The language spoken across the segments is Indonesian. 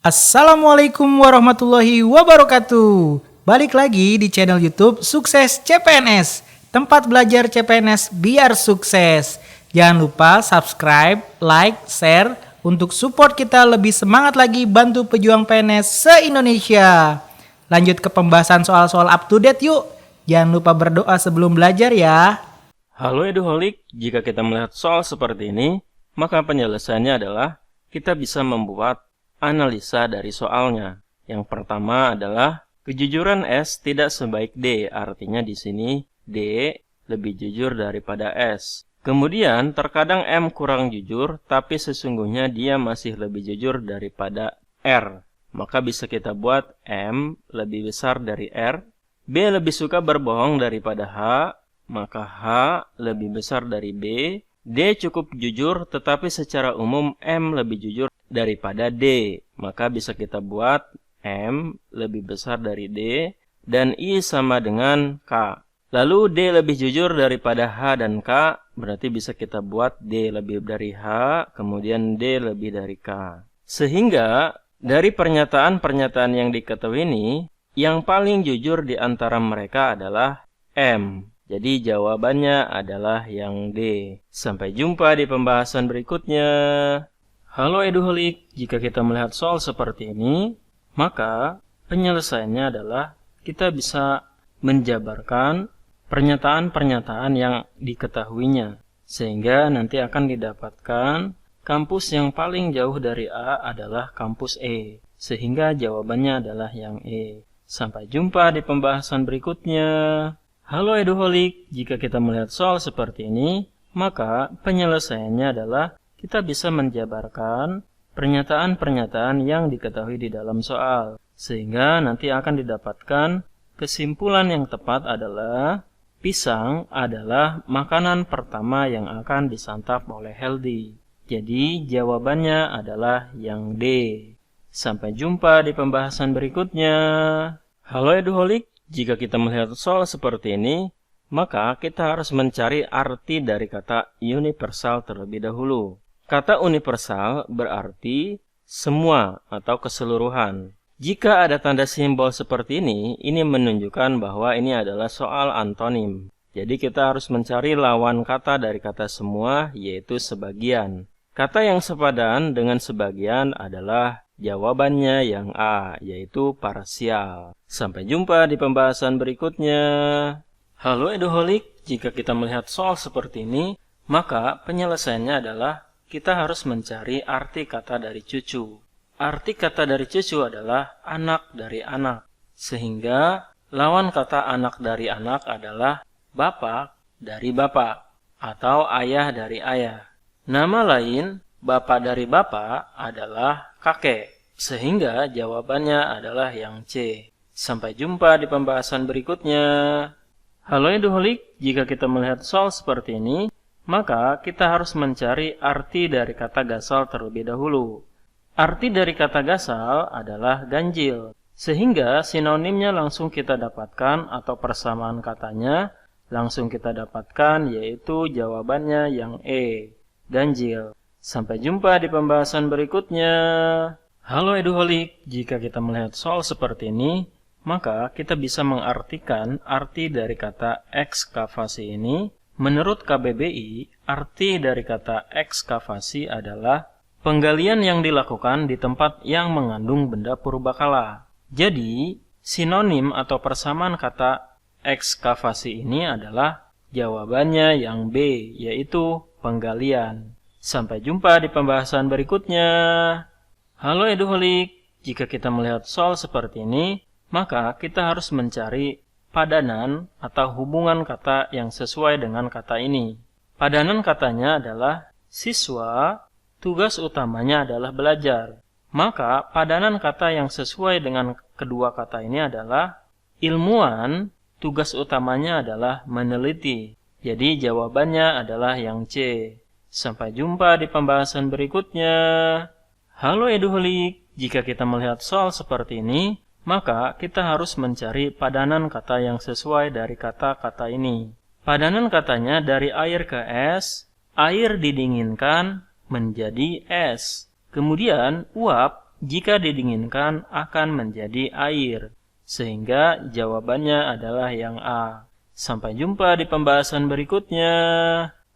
Assalamualaikum warahmatullahi wabarakatuh. Balik lagi di channel YouTube Sukses CPNS, tempat belajar CPNS biar sukses. Jangan lupa subscribe, like, share untuk support kita lebih semangat lagi bantu pejuang PNS se-Indonesia. Lanjut ke pembahasan soal-soal up to date yuk. Jangan lupa berdoa sebelum belajar ya. Halo Eduholik, jika kita melihat soal seperti ini, maka penyelesaiannya adalah kita bisa membuat analisa dari soalnya. Yang pertama adalah kejujuran S tidak sebaik D, artinya di sini D lebih jujur daripada S. Kemudian terkadang M kurang jujur, tapi sesungguhnya dia masih lebih jujur daripada R. Maka bisa kita buat M lebih besar dari R. B lebih suka berbohong daripada H, maka H lebih besar dari B. D cukup jujur, tetapi secara umum M lebih jujur daripada D. Maka bisa kita buat M lebih besar dari D dan I sama dengan K. Lalu D lebih jujur daripada H dan K, berarti bisa kita buat D lebih dari H, kemudian D lebih dari K. Sehingga dari pernyataan-pernyataan yang diketahui ini, yang paling jujur di antara mereka adalah M. Jadi jawabannya adalah yang D. Sampai jumpa di pembahasan berikutnya. Halo Eduholik, jika kita melihat soal seperti ini, maka penyelesaiannya adalah kita bisa menjabarkan pernyataan-pernyataan yang diketahuinya. Sehingga nanti akan didapatkan kampus yang paling jauh dari A adalah kampus E. Sehingga jawabannya adalah yang E. Sampai jumpa di pembahasan berikutnya. Halo Eduholik, jika kita melihat soal seperti ini, maka penyelesaiannya adalah kita bisa menjabarkan pernyataan-pernyataan yang diketahui di dalam soal. Sehingga nanti akan didapatkan kesimpulan yang tepat adalah pisang adalah makanan pertama yang akan disantap oleh Healthy. Jadi jawabannya adalah yang D. Sampai jumpa di pembahasan berikutnya. Halo Eduholik. Jika kita melihat soal seperti ini, maka kita harus mencari arti dari kata universal terlebih dahulu. Kata universal berarti semua atau keseluruhan. Jika ada tanda simbol seperti ini menunjukkan bahwa ini adalah soal antonim. Jadi kita harus mencari lawan kata dari kata semua, yaitu sebagian. Kata yang sepadan dengan sebagian adalah jawabannya yang A, yaitu parsial. Sampai jumpa di pembahasan berikutnya. Halo Eduholik, jika kita melihat soal seperti ini, maka penyelesaiannya adalah kita harus mencari arti kata dari cucu. Arti kata dari cucu adalah anak dari anak. Sehingga lawan kata anak dari anak adalah bapak dari bapak atau ayah dari ayah. Nama lain bapak dari bapak adalah kakek. Sehingga jawabannya adalah yang C. Sampai jumpa di pembahasan berikutnya. Halo Eduholik, jika kita melihat soal seperti ini, maka kita harus mencari arti dari kata gasal terlebih dahulu. Arti dari kata gasal adalah ganjil. Sehingga sinonimnya langsung kita dapatkan atau persamaan katanya langsung kita dapatkan, yaitu jawabannya yang E, ganjil. Sampai jumpa di pembahasan berikutnya. Halo Eduholik, jika kita melihat soal seperti ini, maka kita bisa mengartikan arti dari kata ekskavasi ini. Menurut KBBI, arti dari kata ekskavasi adalah penggalian yang dilakukan di tempat yang mengandung benda purbakala. Jadi, sinonim atau persamaan kata ekskavasi ini adalah jawabannya yang B, yaitu penggalian. Sampai jumpa di pembahasan berikutnya. Halo Eduholik, jika kita melihat soal seperti ini, maka kita harus mencari padanan atau hubungan kata yang sesuai dengan kata ini. Padanan katanya adalah siswa, tugas utamanya adalah belajar. Maka padanan kata yang sesuai dengan kedua kata ini adalah ilmuwan, tugas utamanya adalah meneliti. Jadi jawabannya adalah yang C. Sampai jumpa di pembahasan berikutnya. Halo Eduholik, jika kita melihat soal seperti ini, maka kita harus mencari padanan kata yang sesuai dari kata-kata ini. Padanan katanya dari air ke es, air didinginkan menjadi es. Kemudian uap jika didinginkan akan menjadi air. Sehingga jawabannya adalah yang A. Sampai jumpa di pembahasan berikutnya.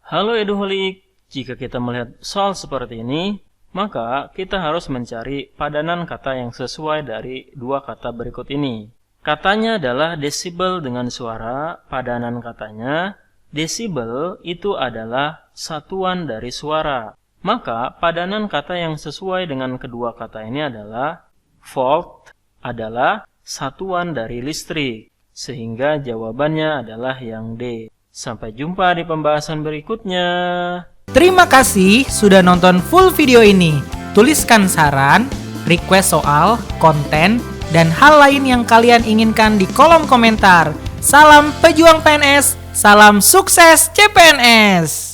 Halo Eduholik, jika kita melihat soal seperti ini, maka kita harus mencari padanan kata yang sesuai dari dua kata berikut ini. Katanya adalah desibel dengan suara, padanan katanya desibel itu adalah satuan dari suara. Maka padanan kata yang sesuai dengan kedua kata ini adalah volt adalah satuan dari listrik. Sehingga jawabannya adalah yang D. Sampai jumpa di pembahasan berikutnya. Terima kasih sudah nonton full video ini. Tuliskan saran, request soal, konten, dan hal lain yang kalian inginkan di kolom komentar. Salam pejuang PNS, salam sukses CPNS.